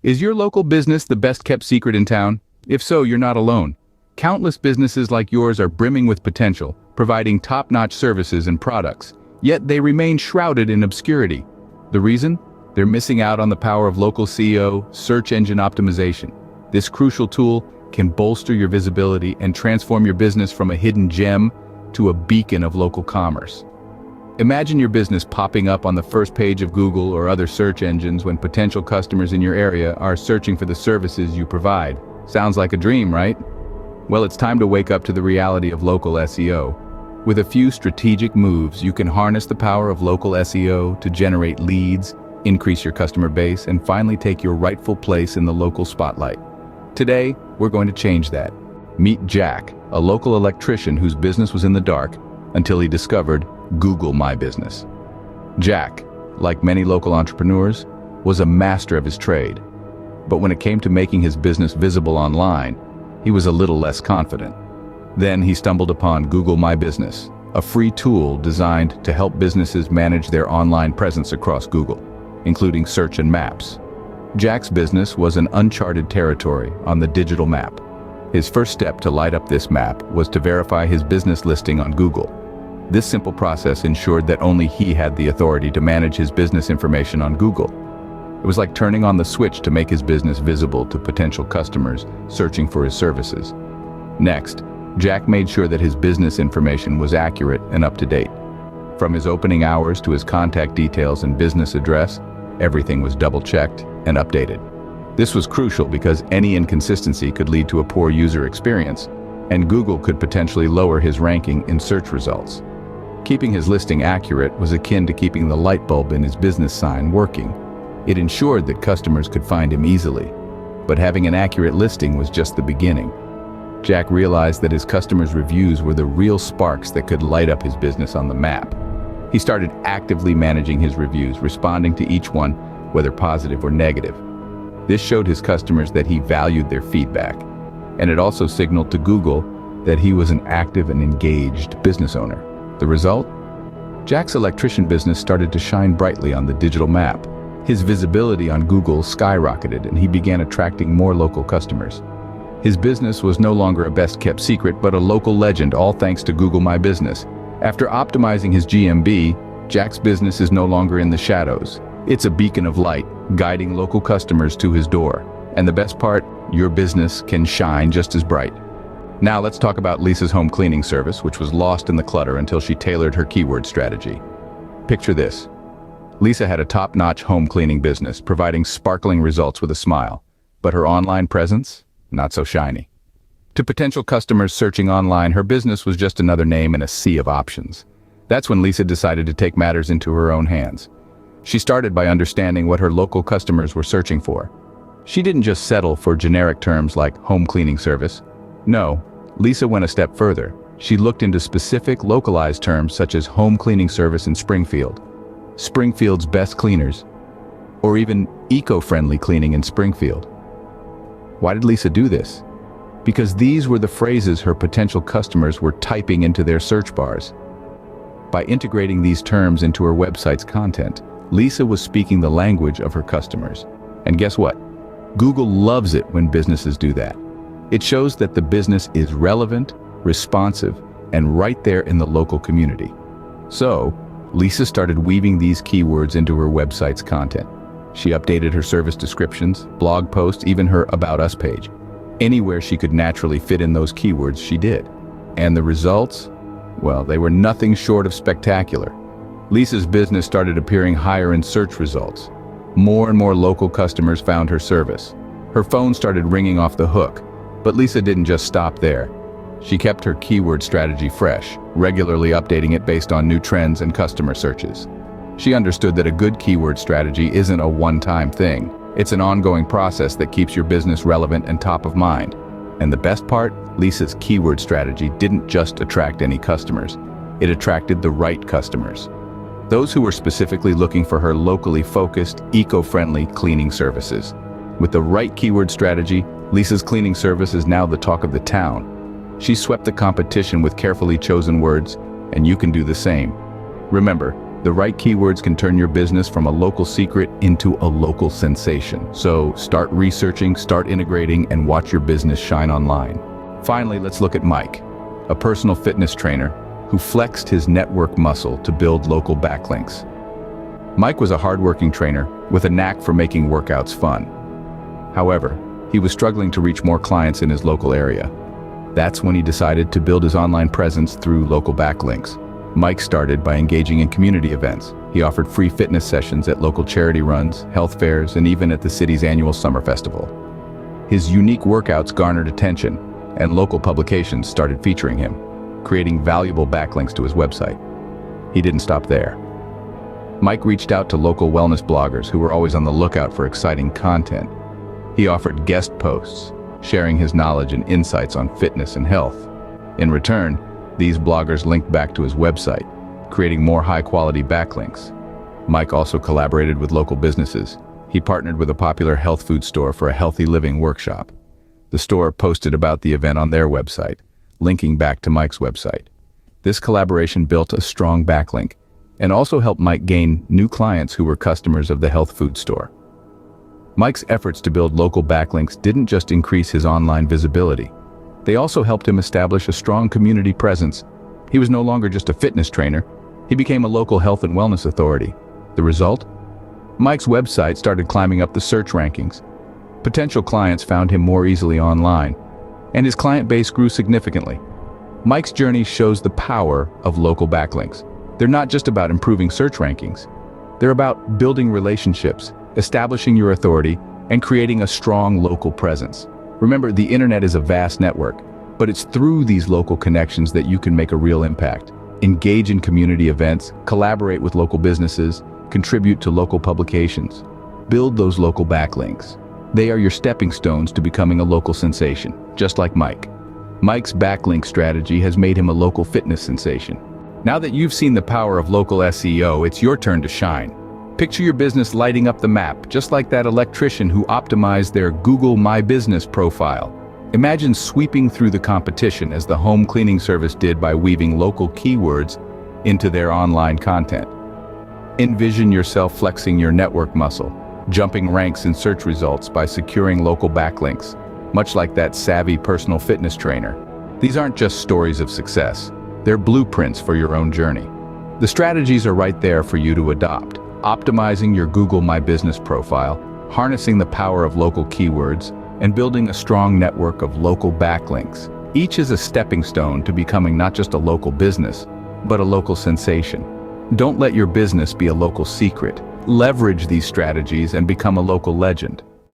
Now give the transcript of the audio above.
Is your local business the best-kept secret in town? If so, you're not alone. Countless businesses like yours are brimming with potential, providing top-notch services and products, yet they remain shrouded in obscurity. The reason? They're missing out on the power of local SEO, search engine optimization. This crucial tool can bolster your visibility and transform your business from a hidden gem to a beacon of local commerce. Imagine your business popping up on the first page of Google or other search engines when potential customers in your area are searching for the services you provide. Sounds like a dream, right? Well, it's time to wake up to the reality of local SEO. With a few strategic moves, you can harness the power of local SEO to generate leads, increase your customer base, and finally take your rightful place in the local spotlight. Today, we're going to change that. Meet Jack, a local electrician whose business was in the dark until he discovered Google My Business. Jack, like many local entrepreneurs, was a master of his trade. But when it came to making his business visible online, he was a little less confident. Then he stumbled upon Google My Business, a free tool designed to help businesses manage their online presence across Google, including search and maps. Jack's business was an uncharted territory on the digital map. His first step to light up this map was to verify his business listing on Google. This simple process ensured that only he had the authority to manage his business information on Google. It was like turning on the switch to make his business visible to potential customers searching for his services. Next, Jack made sure that his business information was accurate and up to date. From his opening hours to his contact details and business address, everything was double-checked and updated. This was crucial because any inconsistency could lead to a poor user experience, and Google could potentially lower his ranking in search results. Keeping his listing accurate was akin to keeping the light bulb in his business sign working. It ensured that customers could find him easily. But having an accurate listing was just the beginning. Jack realized that his customers' reviews were the real sparks that could light up his business on the map. He started actively managing his reviews, responding to each one, whether positive or negative. This showed his customers that he valued their feedback, and it also signaled to Google that he was an active and engaged business owner. The result? Jack's electrician business started to shine brightly on the digital map. His visibility on Google skyrocketed, and he began attracting more local customers. His business was no longer a best-kept secret, but a local legend, all thanks to Google My Business. After optimizing his GMB, Jack's business is no longer in the shadows. It's a beacon of light, guiding local customers to his door. And the best part, your business can shine just as bright. Now let's talk about Lisa's home cleaning service, which was lost in the clutter until she tailored her keyword strategy. Picture this. Lisa had a top-notch home cleaning business, providing sparkling results with a smile. But her online presence? Not so shiny. To potential customers searching online, her business was just another name in a sea of options. That's when Lisa decided to take matters into her own hands. She started by understanding what her local customers were searching for. She didn't just settle for generic terms like home cleaning service. No, Lisa went a step further. She looked into specific localized terms such as home cleaning service in Springfield, Springfield's best cleaners, or even eco-friendly cleaning in Springfield. Why did Lisa do this? Because these were the phrases her potential customers were typing into their search bars. By integrating these terms into her website's content, Lisa was speaking the language of her customers. And guess what? Google loves it when businesses do that. It shows that the business is relevant, responsive, and right there in the local community. So, Lisa started weaving these keywords into her website's content. She updated her service descriptions, blog posts, even her About Us page. Anywhere she could naturally fit in those keywords, she did. And the results? Well, they were nothing short of spectacular. Lisa's business started appearing higher in search results. More and more local customers found her service. Her phone started ringing off the hook. But Lisa didn't just stop there. She kept her keyword strategy fresh, regularly updating it based on new trends and customer searches. She understood that a good keyword strategy isn't a one-time thing. It's an ongoing process that keeps your business relevant and top of mind. And the best part, Lisa's keyword strategy didn't just attract any customers. It attracted the right customers. Those who were specifically looking for her locally focused, eco-friendly cleaning services. With the right keyword strategy, Lisa's cleaning service is now the talk of the town. She swept the competition with carefully chosen words, and you can do the same. Remember, The right keywords can turn your business from a local secret into a local sensation. So start researching, start integrating, and watch your business shine online. Finally, let's look at Mike, a personal fitness trainer who flexed his network muscle to build local backlinks. Mike was a hardworking trainer with a knack for making workouts fun. However, he was struggling to reach more clients in his local area. That's when he decided to build his online presence through local backlinks. Mike started by engaging in community events. He offered free fitness sessions at local charity runs, health fairs, and even at the city's annual summer festival. His unique workouts garnered attention, and local publications started featuring him, creating valuable backlinks to his website. He didn't stop there. Mike reached out to local wellness bloggers who were always on the lookout for exciting content. He offered guest posts, sharing his knowledge and insights on fitness and health. In return, these bloggers linked back to his website, creating more high-quality backlinks. Mike also collaborated with local businesses. He partnered with a popular health food store for a healthy living workshop. The store posted about the event on their website, linking back to Mike's website. This collaboration built a strong backlink and also helped Mike gain new clients who were customers of the health food store. Mike's efforts to build local backlinks didn't just increase his online visibility. They also helped him establish a strong community presence. He was no longer just a fitness trainer. He became a local health and wellness authority. The result? Mike's website started climbing up the search rankings. Potential clients found him more easily online, and his client base grew significantly. Mike's journey shows the power of local backlinks. They're not just about improving search rankings. They're about building relationships, establishing your authority, and creating a strong local presence. Remember, the internet is a vast network, but it's through these local connections that you can make a real impact. Engage in community events, collaborate with local businesses, contribute to local publications. Build those local backlinks. They are your stepping stones to becoming a local sensation, just like Mike. Mike's backlink strategy has made him a local fitness sensation. Now that you've seen the power of local SEO, it's your turn to shine. Picture your business lighting up the map, just like that electrician who optimized their Google My Business profile. Imagine sweeping through the competition as the home cleaning service did by weaving local keywords into their online content. Envision yourself flexing your network muscle, jumping ranks in search results by securing local backlinks, much like that savvy personal fitness trainer. These aren't just stories of success. They're blueprints for your own journey. The strategies are right there for you to adopt. Optimizing your Google My Business profile, harnessing the power of local keywords, and building a strong network of local backlinks. Each is a stepping stone to becoming not just a local business, but a local sensation. Don't let your business be a local secret. Leverage these strategies and become a local legend.